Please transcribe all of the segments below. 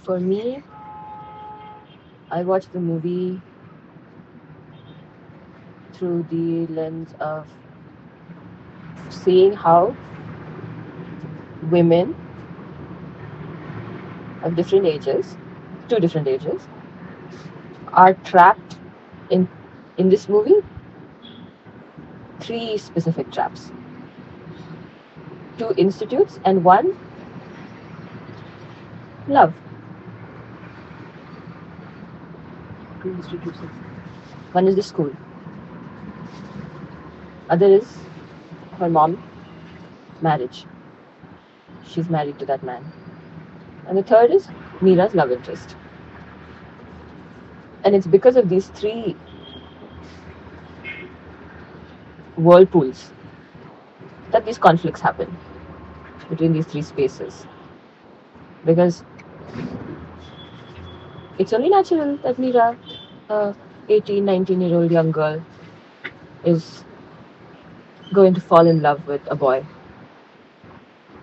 For me, I watched the movie through the lens of seeing how women of different ages, two different ages, are trapped in this movie three specific traps. Two institutes and one love. Two institutes. One is the school. Other is her mom, marriage. She's married to that man. And the third is Mira's love interest. And it's because of these three whirlpools that these conflicts happen between these three spaces. Because it's only natural that Mira, a 18, 19-year-old young girl, is going to fall in love with a boy.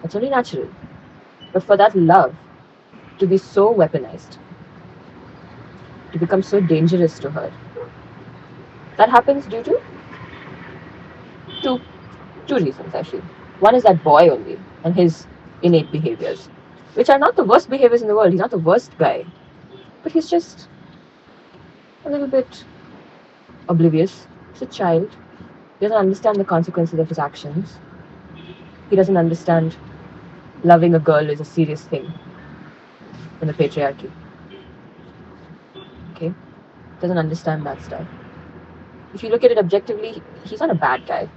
It's only natural. But for that love to be so weaponized, to become so dangerous to her, that happens due to two reasons, I feel. One is that boy only and his innate behaviors, which are not the worst behaviors in the world. He's not the worst guy, but he's just a little bit oblivious. He's a child. He doesn't understand the consequences of his actions. He doesn't understand loving a girl is a serious thing in the patriarchy. Okay? Doesn't understand that stuff. If you look at it objectively, he's not a bad guy.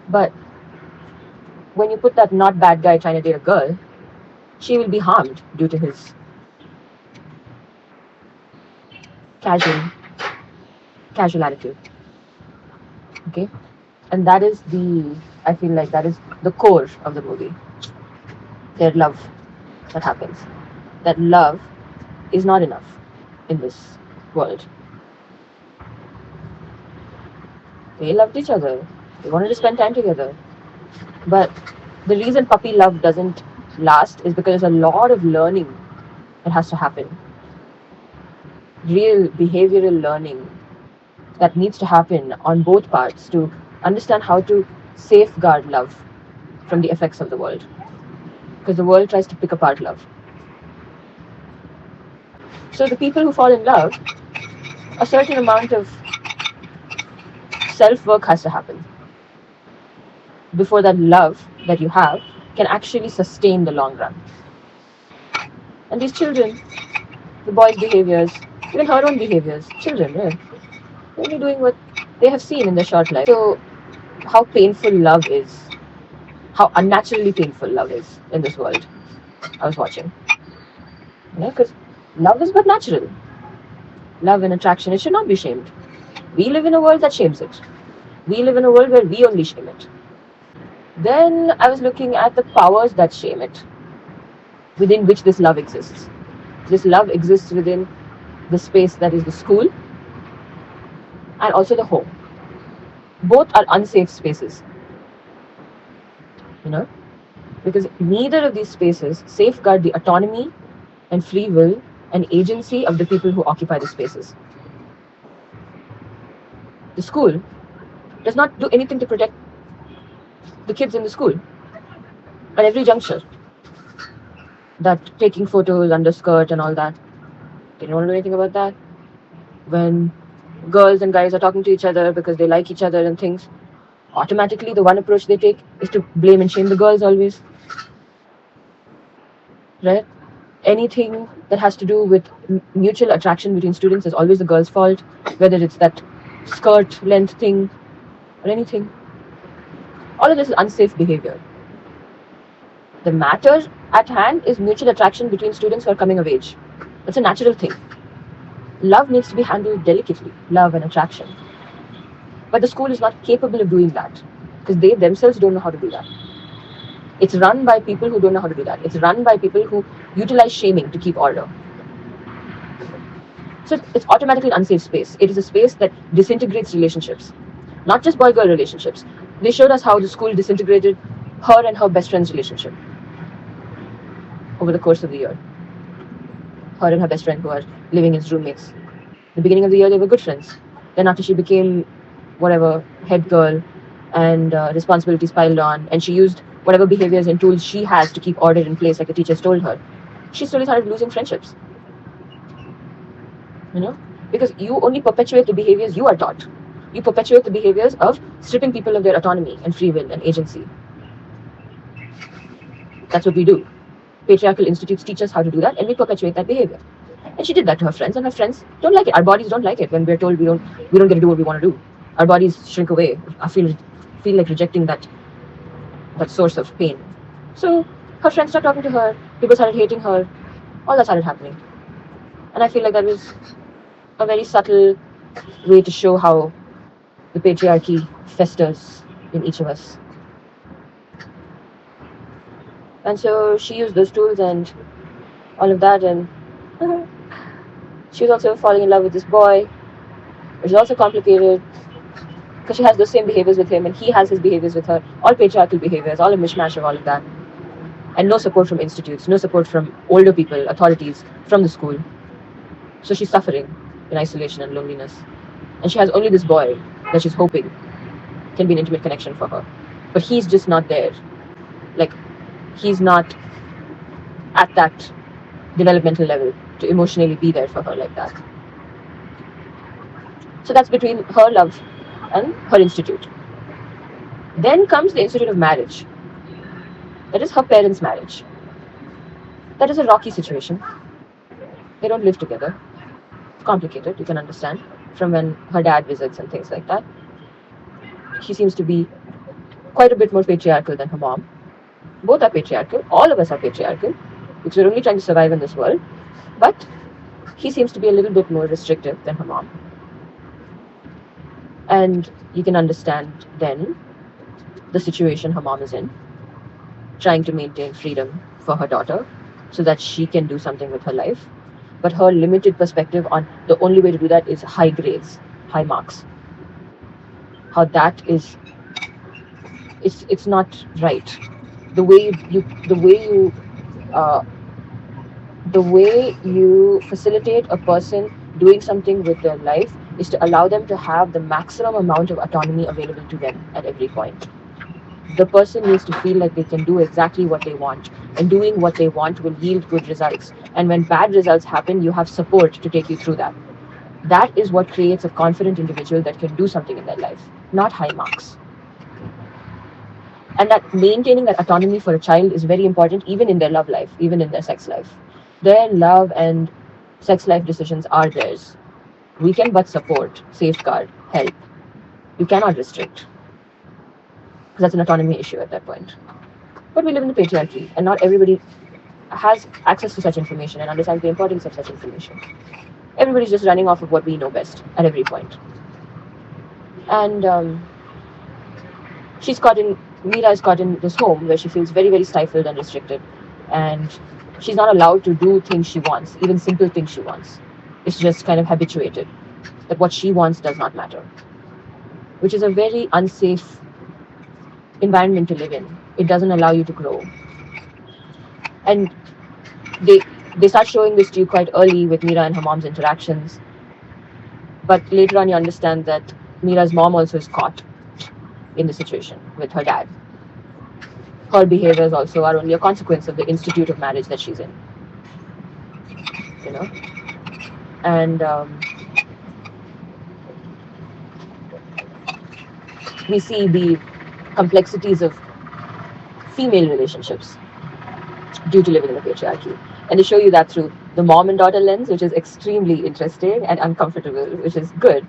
But when you put that not bad guy trying to date a girl, she will be harmed due to his casual attitude. Okay? And that is I feel like that is the core of the movie. Their love that happens. That love is not enough in this world. They loved each other. They wanted to spend time together. But the reason puppy love doesn't last is because there's a lot of learning that has to happen. Real behavioral learning that needs to happen on both parts to understand how to safeguard love from the effects of the world. Because the world tries to pick apart love. So the people who fall in love, a certain amount of self-work has to happen before that love that you have can actually sustain the long run. And these children, the boys' behaviors, even her own behaviors, children, right? They're only doing what they have seen in their short life. So how painful love is, how unnaturally painful love is in this world. I was watching. Because love is but natural. Love and attraction, it should not be shamed. We live in a world that shames it. We live in a world where we only shame it. Then I was looking at the powers that shame it, within which this love exists. This love exists within the space that is the school and also the home. Both are unsafe spaces. Because neither of these spaces safeguard the autonomy and free will and agency of the people who occupy the spaces. The school does not do anything to protect the kids in the school at every juncture. That taking photos under skirt and all that, they don't want to do anything about that. When girls and guys are talking to each other because they like each other and things, automatically the one approach they take is to blame and shame the girls always. Right? Anything that has to do with mutual attraction between students is always the girl's fault, whether it's that skirt length thing or anything. All of this is unsafe behavior. The matter at hand is mutual attraction between students who are coming of age. That's a natural thing. Love needs to be handled delicately, love and attraction. But the school is not capable of doing that because they themselves don't know how to do that. It's run by people who don't know how to do that. It's run by people who utilize shaming to keep order. So it's automatically an unsafe space. It is a space that disintegrates relationships, not just boy-girl relationships. They showed us how the school disintegrated her and her best friend's relationship over the course of the year. her and her best friend who are living as roommates. The beginning of the year, they were good friends. Then after she became whatever head girl and responsibilities piled on, and she used whatever behaviors and tools she has to keep order in place, like the teachers told her, she slowly started losing friendships. Because you only perpetuate the behaviors you are taught. You perpetuate the behaviors of stripping people of their autonomy and free will and agency. That's what we do. Patriarchal institutes teach us how to do that, and we perpetuate that behavior. And she did that to her friends, and her friends don't like it. Our bodies don't like it when we're told we don't get to do what we want to do. Our bodies shrink away. I feel like rejecting that source of pain. So her friends started talking to her. People started hating her. All that started happening. And I feel like that was a very subtle way to show how the patriarchy festers in each of us. And so she used those tools and all of that, and she was also falling in love with this boy, which is also complicated because she has those same behaviors with him and he has his behaviors with her, all patriarchal behaviors, all a mishmash of all of that. And no support from institutes, no support from older people, authorities, from the school. So she's suffering in isolation and loneliness. And she has only this boy that she's hoping can be an intimate connection for her. But he's just not there. Like, he's not at that developmental level to emotionally be there for her like that. So that's between her love and her institute. Then comes the institute of marriage. That is her parents' marriage. That is a rocky situation. They don't live together. It's complicated, you can understand, from when her dad visits and things like that. She seems to be quite a bit more patriarchal than her mom. Both are patriarchal. All of us are patriarchal because we're only trying to survive in this world. But he seems to be a little bit more restrictive than her mom. And you can understand then the situation her mom is in, trying to maintain freedom for her daughter so that she can do something with her life. But her limited perspective on the only way to do that is high grades, high marks. How that is, it's not right. The way you facilitate a person doing something with their life is to allow them to have the maximum amount of autonomy available to them at every point. The person needs to feel like they can do exactly what they want, and doing what they want will yield good results. And when bad results happen, you have support to take you through that. That is what creates a confident individual that can do something in their life, not high marks. And that maintaining that autonomy for a child is very important, even in their love life, even in their sex life. Their love and sex life decisions are theirs. We can but support, safeguard, help. You cannot restrict, because that's an autonomy issue at that point. But we live in the patriarchy, and not everybody has access to such information and understands the importance of such information. Everybody's just running off of what we know best at every point. And Mira is caught in this home where she feels very, very stifled and restricted. And she's not allowed to do things she wants, even simple things she wants. It's just kind of habituated that what she wants does not matter, which is a very unsafe environment to live in. It doesn't allow you to grow. And they start showing this to you quite early with Mira and her mom's interactions. But later on you understand that Mira's mom also is caught in the situation with her dad. Her behaviors also are only a consequence of the institute of marriage that she's in. And we see the complexities of female relationships due to living in the patriarchy. And they show you that through the mom and daughter lens, which is extremely interesting and uncomfortable, which is good,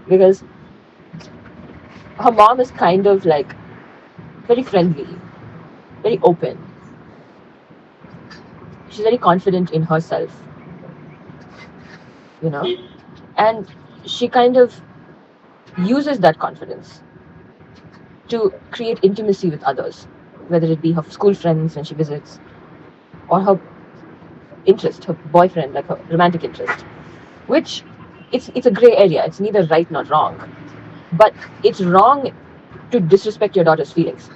because her mom is kind of like very friendly, very open. She's very confident in herself, and she kind of uses that confidence to create intimacy with others, whether it be her school friends when she visits, or her interest, her boyfriend, like her romantic interest, which it's a gray area. It's neither right nor wrong, but it's wrong to disrespect your daughter's feelings.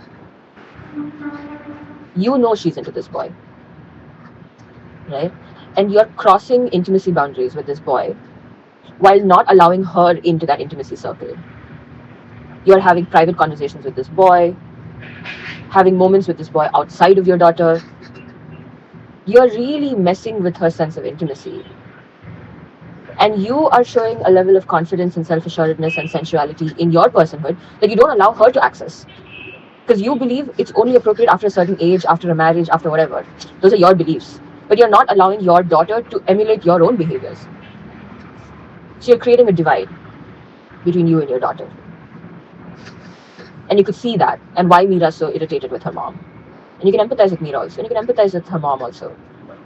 She's into this boy, right? and you're crossing intimacy boundaries with this boy while not allowing her into that intimacy circle. You're having private conversations with this boy, having moments with this boy outside of your daughter. You're really messing with her sense of intimacy. And you are showing a level of confidence and self assuredness and sensuality in your personhood that you don't allow her to access. Because you believe it's only appropriate after a certain age, after a marriage, after whatever. Those are your beliefs. But you're not allowing your daughter to emulate your own behaviors. So you're creating a divide between you and your daughter. And you could see that, and why Mira's so irritated with her mom. And you can empathize with Mira also, and you can empathize with her mom also.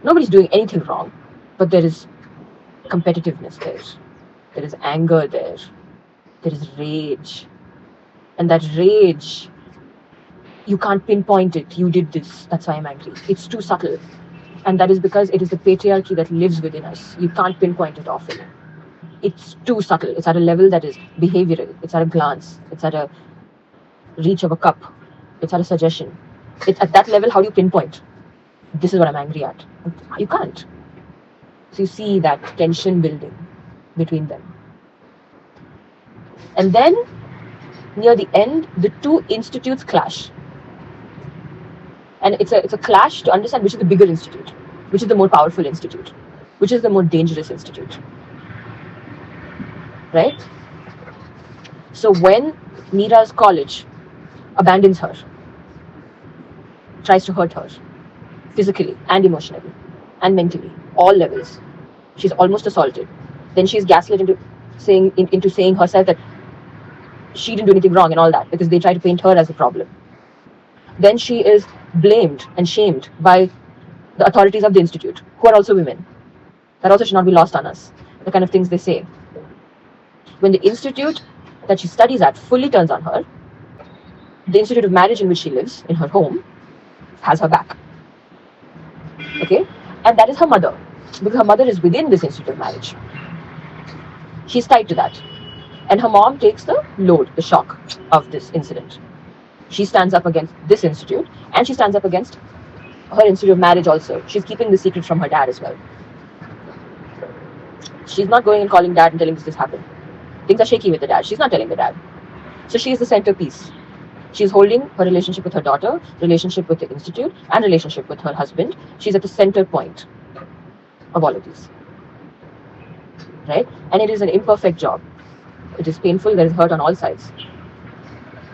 Nobody's doing anything wrong, but there is competitiveness there. There is anger there. There is rage. And that rage, you can't pinpoint it. You did this. That's why I'm angry. It's too subtle. And that is because it is the patriarchy that lives within us. You can't pinpoint it often. It's too subtle. It's at a level that is behavioral. It's at a glance. It's at a reach of a cup. It's at a suggestion. It's at that level, how do you pinpoint? This is what I'm angry at. You can't. So you see that tension building between them. And then, near the end, the two institutes clash. And it's a clash to understand which is the bigger institute, which is the more powerful institute, which is the more dangerous institute. Right? So when Mira's college abandons her, tries to hurt her, physically and emotionally and mentally, all levels, she's almost assaulted. Then she's gaslit into saying herself that she didn't do anything wrong and all that, because they try to paint her as the problem. Then she is blamed and shamed by the authorities of the institute, who are also women. That also should not be lost on us, the kind of things they say. When the institute that she studies at fully turns on her, the institute of marriage in which she lives, in her home, has her back. Okay? And that is her mother, because her mother is within this institute of marriage. She's tied to that. And her mom takes the load, the shock of this incident. She stands up against this institute, and she stands up against her institute of marriage also. She's keeping the secret from her dad as well. She's not going and calling dad and telling this happened. Things are shaky with the dad. She's not telling the dad. So she is the centerpiece. She's holding her relationship with her daughter, relationship with the institute, and relationship with her husband. She's at the center point of all of these. Right? And it is an imperfect job. It is painful. There is hurt on all sides.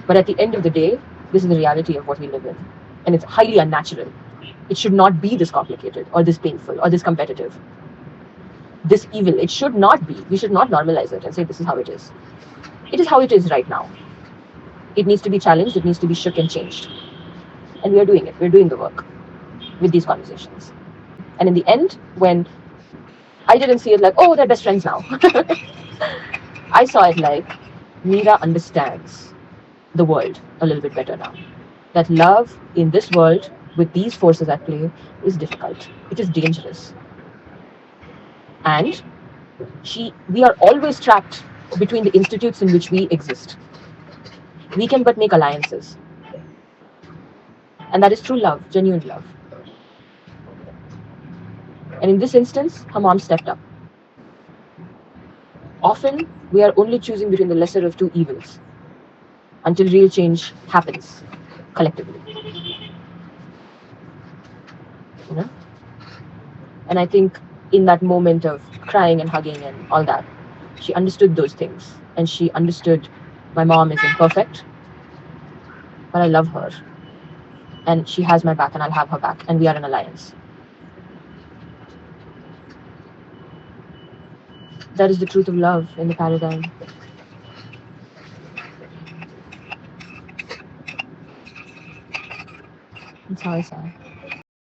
But at the end of the day, this is the reality of what we live in. And it's highly unnatural. It should not be this complicated or this painful or this competitive. This evil. It should not be. We should not normalize it and say this is how it is. It is how it is right now. It needs to be challenged. It needs to be shook and changed. And we are doing it. We're doing the work with these conversations. And in the end, when I didn't see it like, oh, they're best friends now. I saw it like, Mira understands the world a little bit better now. That love in this world, with these forces at play, is difficult. It is dangerous. And we are always trapped between the institutes in which we exist. We can but make alliances. And that is true love, genuine love. And in this instance, her mom stepped up. Often, we are only choosing between the lesser of two evils until real change happens collectively. You know? And I think in that moment of crying and hugging and all that, she understood those things. And she understood my mom is imperfect, but I love her. And she has my back and I'll have her back. And we are an alliance. That is the truth of love in the paradigm. That's how I saw it.